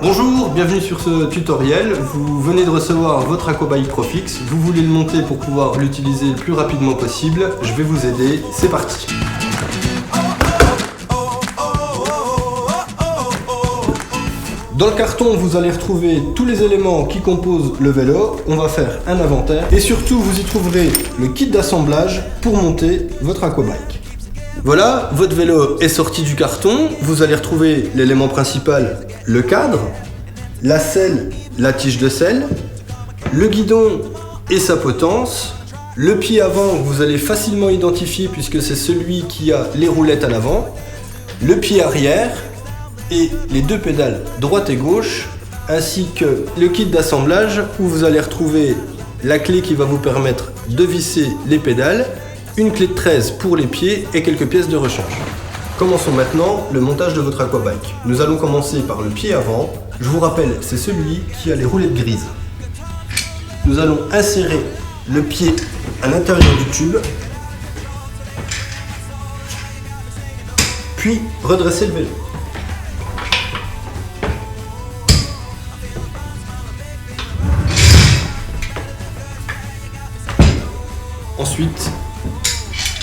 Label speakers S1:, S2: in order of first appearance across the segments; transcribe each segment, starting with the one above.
S1: Bonjour, bienvenue sur ce tutoriel. Vous venez de recevoir votre Aquabike Profix. Vous voulez le monter pour pouvoir l'utiliser le plus rapidement possible. Je vais vous aider, c'est parti. Dans le carton, vous allez retrouver tous les éléments qui composent le vélo. On va faire un inventaire et surtout vous y trouverez le kit d'assemblage pour monter votre Aquabike. Voilà, votre vélo est sorti du carton. Vous allez retrouver l'élément principal, le cadre, la selle, la tige de selle, le guidon et sa potence, le pied avant que vous allez facilement identifier puisque c'est celui qui a les roulettes à l'avant, le pied arrière et les deux pédales droite et gauche, ainsi que le kit d'assemblage où vous allez retrouver la clé qui va vous permettre de visser les pédales, une clé de 13 pour les pieds et quelques pièces de rechange. Commençons maintenant le montage de votre Aquabike. Nous allons commencer par le pied avant. Je vous rappelle, c'est celui qui a les roulettes grises. Nous allons insérer le pied à l'intérieur du tube, puis redresser le vélo. Ensuite,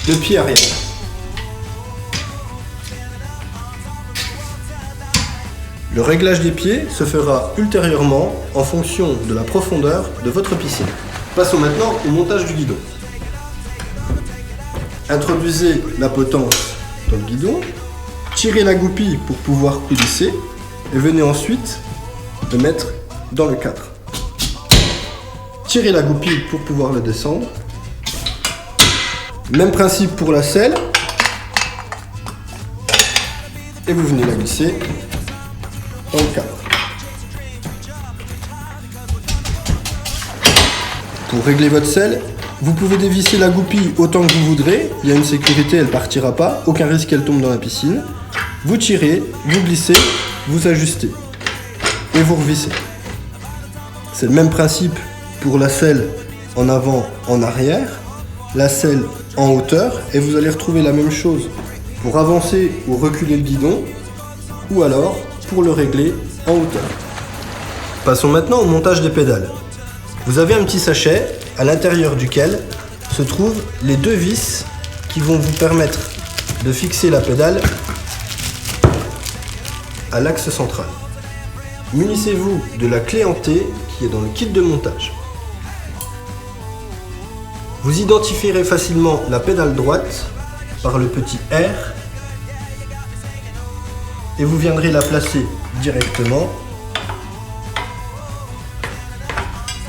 S1: le pied arrière. Le réglage des pieds se fera ultérieurement en fonction de la profondeur de votre piscine. Passons maintenant au montage du guidon. Introduisez la potence dans le guidon, tirez la goupille pour pouvoir glisser et venez ensuite le mettre dans le cadre. Tirez la goupille pour pouvoir le descendre. Même principe pour la selle. Et vous venez la glisser dans le cadre. Pour régler votre selle, vous pouvez dévisser la goupille autant que vous voudrez. Il y a une sécurité, elle ne partira pas. Aucun risque qu'elle tombe dans la piscine. Vous tirez, vous glissez, vous ajustez. Et vous revissez. C'est le même principe pour la selle en avant, en arrière. La selle en hauteur et vous allez retrouver la même chose pour avancer ou reculer le guidon ou alors pour le régler en hauteur. Passons maintenant au montage des pédales. Vous avez un petit sachet à l'intérieur duquel se trouvent les deux vis qui vont vous permettre de fixer la pédale à l'axe central. Munissez-vous de la clé en T qui est dans le kit de montage. Vous identifierez facilement la pédale droite par le petit R et vous viendrez la placer directement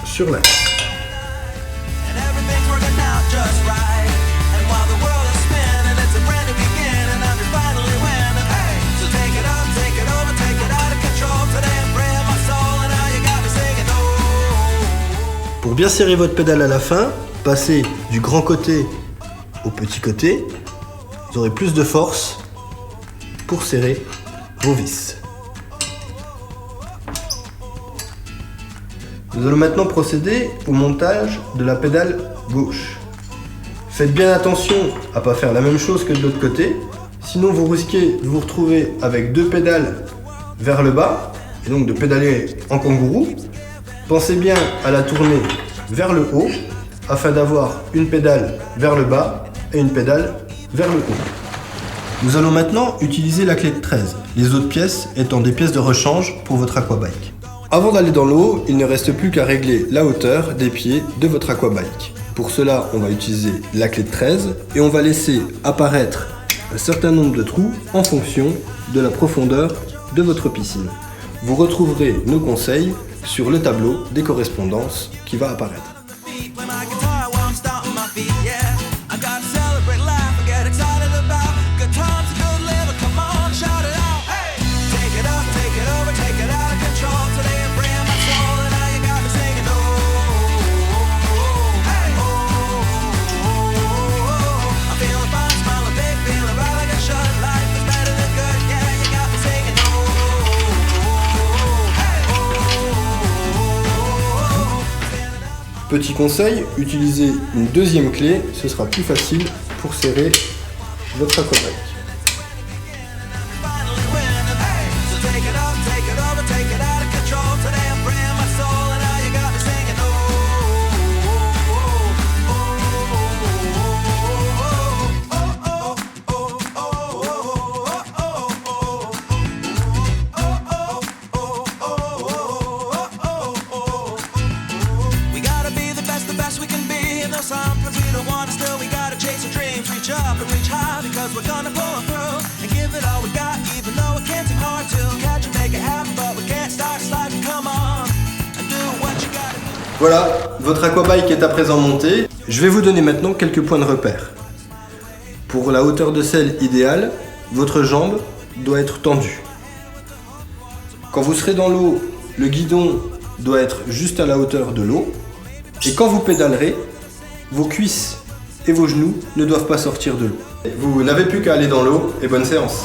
S1: sur l'axe. Pour bien serrer votre pédale à la fin, passez du grand côté au petit côté, vous aurez plus de force pour serrer vos vis. Nous allons maintenant procéder au montage de la pédale gauche. Faites bien attention à ne pas faire la même chose que de l'autre côté, sinon vous risquez de vous retrouver avec deux pédales vers le bas, et donc de pédaler en kangourou. Pensez bien à la tourner vers le haut, afin d'avoir une pédale vers le bas et une pédale vers le haut. Nous allons maintenant utiliser la clé de 13, les autres pièces étant des pièces de rechange pour votre Aquabike. Avant d'aller dans l'eau, il ne reste plus qu'à régler la hauteur des pieds de votre Aquabike. Pour cela, on va utiliser la clé de 13 et on va laisser apparaître un certain nombre de trous en fonction de la profondeur de votre piscine. Vous retrouverez nos conseils sur le tableau des correspondances qui va apparaître. Petit conseil, utilisez une deuxième clé, ce sera plus facile pour serrer votre Aquabike.
S2: give it all we got, even though it can't seem hard to catch and make it happen, but we can't start sliding. Come on and do what you gotta do.
S1: Voilà, votre aquabike est à présent monté. Je vais vous donner maintenant quelques points de repère. Pour la hauteur de selle idéale, votre jambe doit être tendue. Quand vous serez dans l'eau, le guidon doit être juste à la hauteur de l'eau. Et quand vous pédalerez, vos cuisses et vos genoux ne doivent pas sortir de l'eau. Vous n'avez plus qu'à aller dans l'eau et bonne séance.